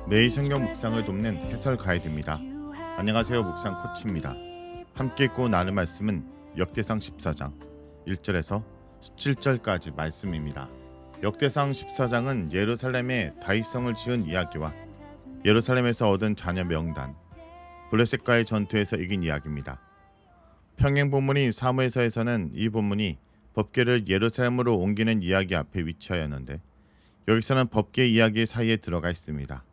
매일 성경 묵상을 돕는 해설 가이드입니다. 안녕하세요. 묵상 코치입니다. 함께 읽고 나눌 말씀은 역대상 14장 1절에서 17절까지 말씀입니다. 역대상 14장은 예루살렘에 다윗성을 지은 이야기와 예루살렘에서 얻은 자녀 명단, 블레셋과의 전투에서 이긴 이야기입니다. 평행 본문인 사무엘서에서는 이 본문이 법궤를 예루살렘으로 옮기는 이야기 앞에 위치하였는데 여기서는 법궤 이야기 사이에 들어가 있습니다.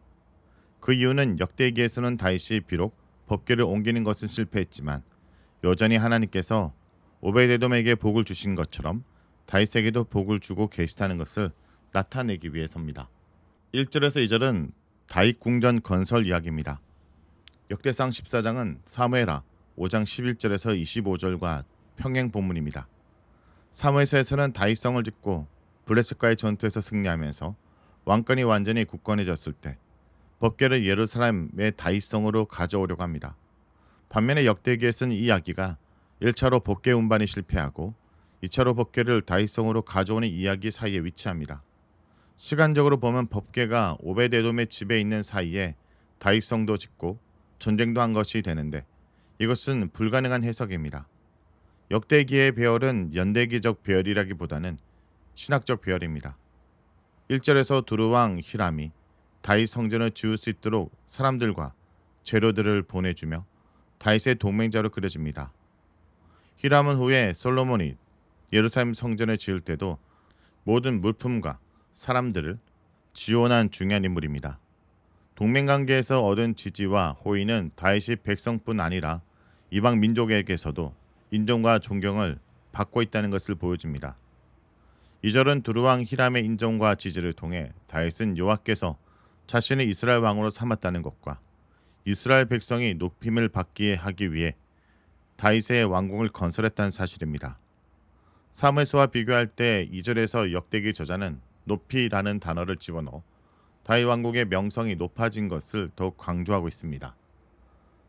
그 이유는 역대기에서는 다윗이 비록 법궤를 옮기는 것은 실패했지만 여전히 하나님께서 오베데돔에게 복을 주신 것처럼 다윗에게도 복을 주고 계시다는 것을 나타내기 위해서입니다. 1절에서 2절은 다윗 궁전 건설 이야기입니다. 역대상 14장은 사무엘하 5장 11절에서 25절과 평행 본문입니다. 사무엘서에서는 다윗성을 짓고 블레셋과의 전투에서 승리하면서 왕권이 완전히 굳건해졌을 때 법궤를 예루살렘의 다윗성으로 가져오려고 합니다. 반면에 역대기에서는 이 이야기가 1차로 법궤 운반이 실패하고 2차로 법궤를 다윗성으로 가져오는 이야기 사이에 위치합니다. 시간적으로 보면 법궤가 오베데돔의 집에 있는 사이에 다윗성도 짓고 전쟁도 한 것이 되는데 이것은 불가능한 해석입니다. 역대기의 배열은 연대기적 배열이라기보다는 신학적 배열입니다. 1절에서 두루왕 히람이 다윗 성전을 지을 수 있도록 사람들과 재료들을 보내주며 다윗의 동맹자로 그려집니다. 히람은 후에 솔로몬이 예루살렘 성전을 지을 때도 모든 물품과 사람들을 지원한 중요한 인물입니다. 동맹관계에서 얻은 지지와 호의는 다윗이 백성뿐 아니라 이방 민족에게서도 인정과 존경을 받고 있다는 것을 보여줍니다. 2절은 두루왕 히람의 인정과 지지를 통해 다윗은 여호와께서 자신을 이스라엘 왕으로 삼았다는 것과 이스라엘 백성이 높임을 받게 하기 위해 다윗의 왕궁을 건설했다는 사실입니다. 사무엘서와 비교할 때 2절에서 역대기 저자는 높이라는 단어를 집어넣어 다윗 왕국의 명성이 높아진 것을 더욱 강조하고 있습니다.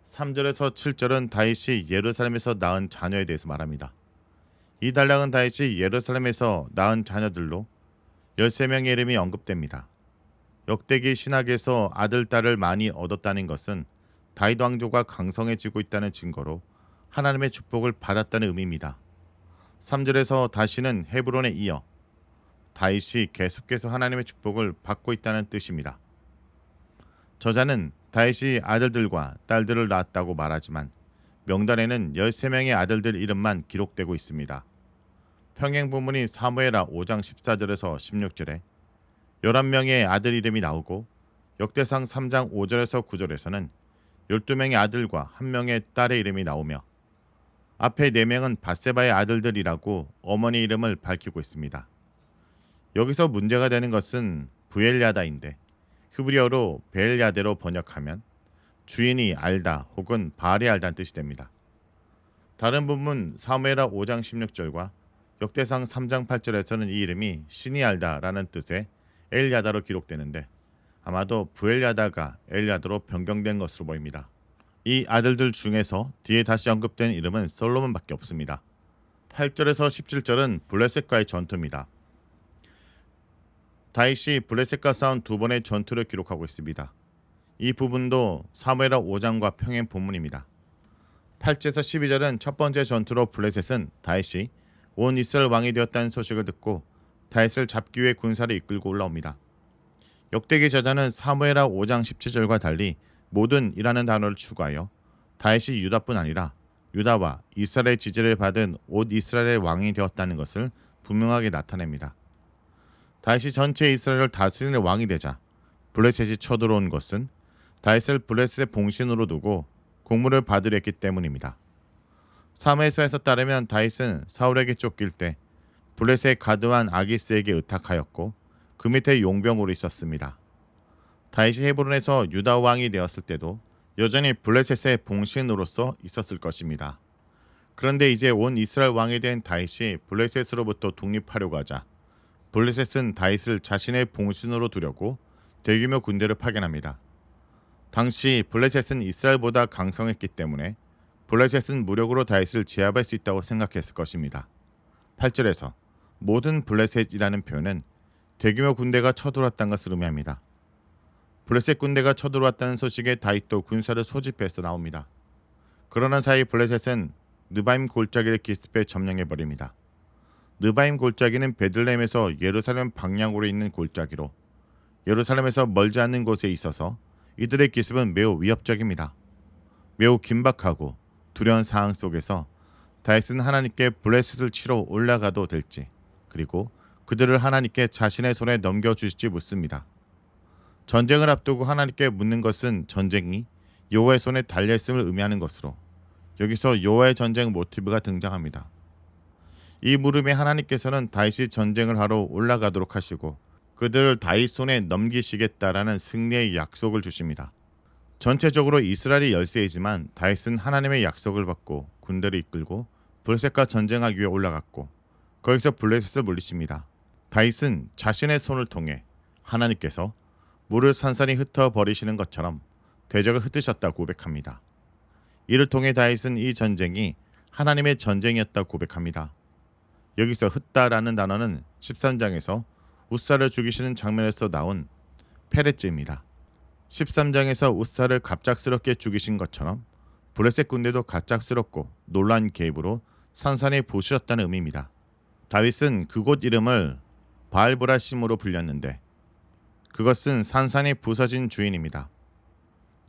3절에서 7절은 다윗이 예루살렘에서 낳은 자녀에 대해서 말합니다. 이 단락은 다윗이 예루살렘에서 낳은 자녀들로 13명의 이름이 언급됩니다. 역대기 신학에서 아들, 딸을 많이 얻었다는 것은 다윗 왕조가 강성해지고 있다는 증거로 하나님의 축복을 받았다는 의미입니다. 3절에서 다시는 헤브론에 이어 다윗이 계속해서 하나님의 축복을 받고 있다는 뜻입니다. 저자는 다윗이 아들들과 딸들을 낳았다고 말하지만 명단에는 13명의 아들들 이름만 기록되고 있습니다. 평행 본문인 사무엘하 5장 14절에서 16절에 11명의 아들 이름이 나오고 역대상 3장 5절에서 9절에서는 12명의 아들과 1명의 딸의 이름이 나오며 앞에 4명은 밧세바의 아들들이라고 어머니 이름을 밝히고 있습니다. 여기서 문제가 되는 것은 부엘야다인데 히브리어로 베엘야데로 번역하면 주인이 알다 혹은 바알이 알다는 뜻이 됩니다. 다른 부분 사무엘하 5장 16절과 역대상 3장 8절에서는 이 이름이 신이 알다라는 뜻의 엘야다로 기록되는데 아마도 부엘야다가 엘야다로 변경된 것으로 보입니다. 이 아들들 중에서 뒤에 다시 언급된 이름은 솔로몬밖에 없습니다. 8절에서 17절은 블레셋과의 전투입니다. 다윗이 블레셋과 싸운 두 번의 전투를 기록하고 있습니다. 이 부분도 사무엘하 5장과 평행 본문입니다. 8절에서 12절은 첫 번째 전투로 블레셋은 다윗이 온 이스라엘 왕이 되었다는 소식을 듣고 다윗을 잡기 위해 군사를 이끌고 올라옵니다. 역대기 저자는 사무엘하 5장 17절과 달리 모든이라는 단어를 추가하여 다윗이 유다뿐 아니라 유다와 이스라엘의 지지를 받은 온 이스라엘의 왕이 되었다는 것을 분명하게 나타냅니다. 다윗이 전체 이스라엘을 다스리는 왕이 되자 블레셋이 쳐들어온 것은 다윗을 블레셋의 봉신으로 두고 공물을 받으려 했기 때문입니다. 사무엘서에서 따르면 다윗은 사울에게 쫓길 때 블레셋의 가드완 아기스에게 의탁하였고 그 밑에 용병으로 있었습니다. 다윗이 헤브론에서 유다 왕이 되었을 때도 여전히 블레셋의 봉신으로서 있었을 것입니다. 그런데 이제 온 이스라엘 왕이 된 다윗이 블레셋으로부터 독립하려고 하자 블레셋은 다윗을 자신의 봉신으로 두려고 대규모 군대를 파견합니다. 당시 블레셋은 이스라엘보다 강성했기 때문에 블레셋은 무력으로 다윗을 제압할 수 있다고 생각했을 것입니다. 8절에서 모든 블레셋이라는 표현은 대규모 군대가 쳐들어왔다는 것을 의미합니다. 블레셋 군대가 쳐들어왔다는 소식에 다윗도 군사를 소집해서 나옵니다. 그러는 사이 블레셋은 느바임 골짜기를 기습해 점령해버립니다. 느바임 골짜기는 베들레헴에서 예루살렘 방향으로 있는 골짜기로 예루살렘에서 멀지 않는 곳에 있어서 이들의 기습은 매우 위협적입니다. 매우 긴박하고 두려운 상황 속에서 다윗은 하나님께 블레셋을 치러 올라가도 될지 그리고 그들을 하나님께 자신의 손에 넘겨주실지 묻습니다. 전쟁을 앞두고 하나님께 묻는 것은 전쟁이 여호와의 손에 달려있음을 의미하는 것으로 여기서 여호와의 전쟁 모티브가 등장합니다. 이 물음에 하나님께서는 다윗이 전쟁을 하러 올라가도록 하시고 그들을 다윗 손에 넘기시겠다라는 승리의 약속을 주십니다. 전체적으로 이스라엘이 열세이지만 다윗은 하나님의 약속을 받고 군대를 이끌고 블레셋과 전쟁하기 위해 올라갔고 거기서 블레셋을 물리칩니다. 다윗은 자신의 손을 통해 하나님께서 물을 산산히 흩어버리시는 것처럼 대적을 흩으셨다고 고백합니다. 이를 통해 다윗은 이 전쟁이 하나님의 전쟁이었다고 고백합니다. 여기서 흩다라는 단어는 13장에서 웃사를 죽이시는 장면에서 나온 페레츠입니다. 13장에서 웃사를 갑작스럽게 죽이신 것처럼 블레셋 군대도 갑작스럽고 놀란 개입으로 산산히 부수셨다는 의미입니다. 다윗은 그곳 이름을 바알브라심으로 불렸는데 그것은 산산이 부서진 주인입니다.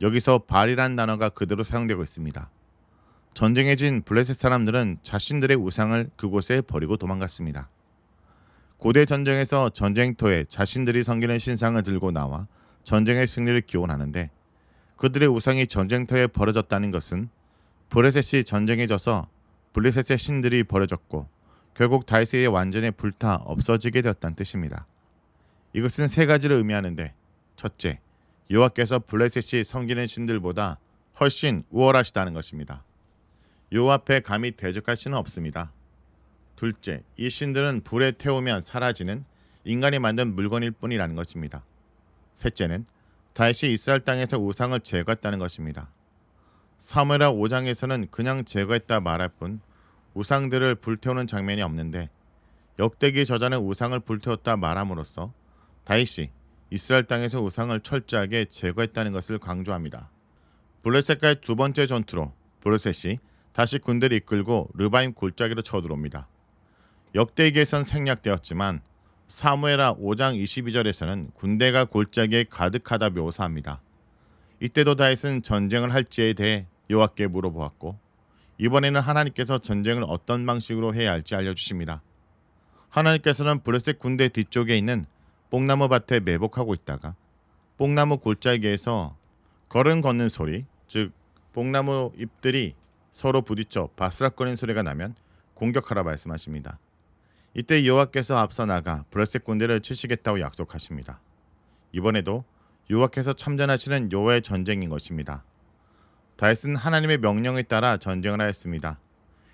여기서 바알이라는 단어가 그대로 사용되고 있습니다. 전쟁에 진 블레셋 사람들은 자신들의 우상을 그곳에 버리고 도망갔습니다. 고대 전쟁에서 전쟁터에 자신들이 섬기는 신상을 들고 나와 전쟁의 승리를 기원하는데 그들의 우상이 전쟁터에 버려졌다는 것은 블레셋이 전쟁에 져서 블레셋의 신들이 버려졌고 결국 다윗의 완전히 불타 없어지게 되었다는 뜻입니다. 이것은 세 가지를 의미하는데 첫째, 여호와께서 블레셋이 섬기는 신들보다 훨씬 우월하시다는 것입니다. 여호와 앞에 감히 대적할 수는 없습니다. 둘째, 이 신들은 불에 태우면 사라지는 인간이 만든 물건일 뿐이라는 것입니다. 셋째는 다윗이 이스라엘 땅에서 우상을 제거했다는 것입니다. 사무엘하 5장에서는 그냥 제거했다 말할 뿐 우상들을 불태우는 장면이 없는데 역대기 저자는 우상을 불태웠다 말함으로써 다윗이 이스라엘 땅에서 우상을 철저하게 제거했다는 것을 강조합니다. 블레셋과의 두 번째 전투로 블레셋이 다시 군대를 이끌고 르바임 골짜기로 쳐들어옵니다. 역대기에선 생략되었지만 사무엘하 5장 22절에서는 군대가 골짜기에 가득하다 묘사합니다. 이때도 다윗은 전쟁을 할지에 대해 여호와께 물어보았고 이번에는 하나님께서 전쟁을 어떤 방식으로 해야 할지 알려주십니다. 하나님께서는 블레셋 군대 뒤쪽에 있는 뽕나무 밭에 매복하고 있다가 뽕나무 골짜기에서 걸음 걷는 소리, 즉 뽕나무 잎들이 서로 부딪혀 바스락거리는 소리가 나면 공격하라 말씀하십니다. 이때 여호와께서 앞서 나가 블레셋 군대를 치시겠다고 약속하십니다. 이번에도 여호와께서 참전하시는 여호와의 전쟁인 것입니다. 다윗은 하나님의 명령에 따라 전쟁을 하였습니다.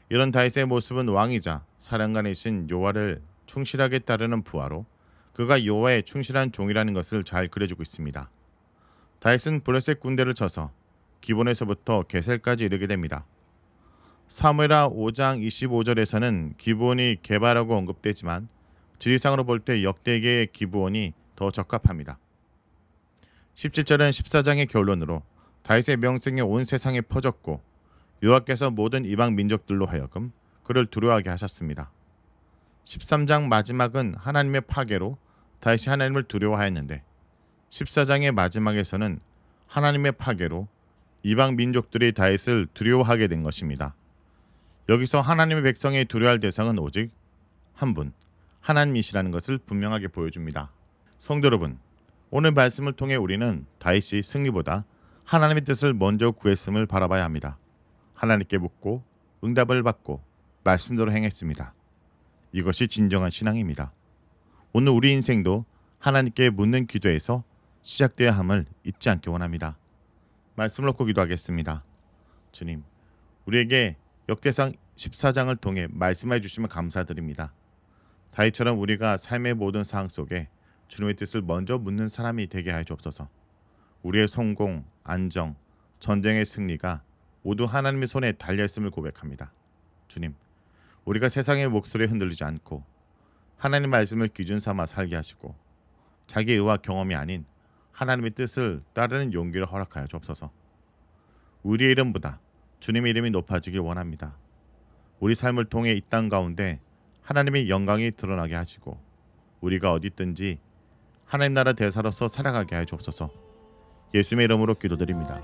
이런 다윗의 모습은 왕이자 사령관이신 여호와를 충실하게 따르는 부하로 그가 여호와의 충실한 종이라는 것을 잘 그려주고 있습니다. 다윗은 블레셋 군대를 쳐서 기본에서부터 게셀까지 이르게 됩니다. 사무엘하 5장 25절에서는 기브온이 개바라고 언급되지만 지리상으로 볼 때 역대기의 기브온이 더 적합합니다. 17절은 14장의 결론으로 다윗의 명성이 온 세상에 퍼졌고 여호와께서 모든 이방 민족들로 하여금 그를 두려워하게 하셨습니다. 13장 마지막은 하나님의 파괴로 다윗이 하나님을 두려워하였는데 14장의 마지막에서는 하나님의 파괴로 이방 민족들이 다윗을 두려워하게 된 것입니다. 여기서 하나님의 백성이 두려워할 대상은 오직 한 분, 하나님이시라는 것을 분명하게 보여줍니다. 성도 여러분, 오늘 말씀을 통해 우리는 다윗이 승리보다 하나님의 뜻을 먼저 구했음을 바라봐야 합니다. 하나님께 묻고 응답을 받고 말씀대로 행했습니다. 이것이 진정한 신앙입니다. 오늘 우리 인생도 하나님께 묻는 기도에서 시작되어야 함을 잊지 않기 원합니다. 말씀을 놓고 기도하겠습니다. 주님, 우리에게 역대상 14장을 통해 말씀해 주시면 감사드립니다. 다윗처럼 우리가 삶의 모든 상황 속에 주님의 뜻을 먼저 묻는 사람이 되게 하여 주옵소서. 우리의 성공, 안정, 전쟁의 승리가 모두 하나님의 손에 달려있음을 고백합니다. 주님, 우리가 세상의 목소리에 흔들리지 않고 하나님 말씀을 기준 삼아 살게 하시고 자기의 의와 경험이 아닌 하나님의 뜻을 따르는 용기를 허락하여 주옵소서. 우리의 이름보다 주님의 이름이 높아지길 원합니다. 우리 삶을 통해 이 땅 가운데 하나님의 영광이 드러나게 하시고 우리가 어디 있든지 하나님 나라 대사로서 살아가게 하여 주옵소서. 예수님의 이름으로 기도드립니다.